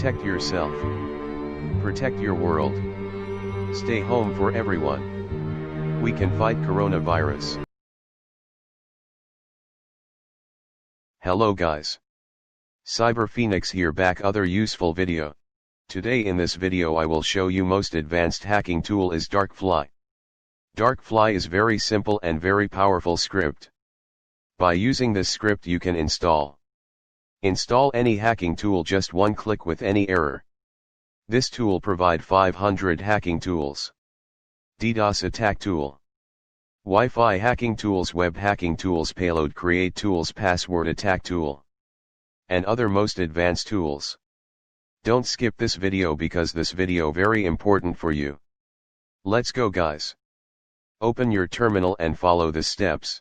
Protect yourself. Protect your world. Stay home for everyone. We can fight coronavirus. Hello guys. CyberPhoenix here, back other useful video. Today in this video I will show you most advanced hacking tool is DarkFly. DarkFly is very simple and very powerful script. By using this script you can install any hacking tool just one click with any error. This tool provide 500 hacking tools. DDoS attack tool, Wi-Fi hacking tools, web hacking tools, payload create tools, password attack tool, and other most advanced tools. Don't skip this video because this video very important for you. Let's go guys. Open your terminal and follow the steps.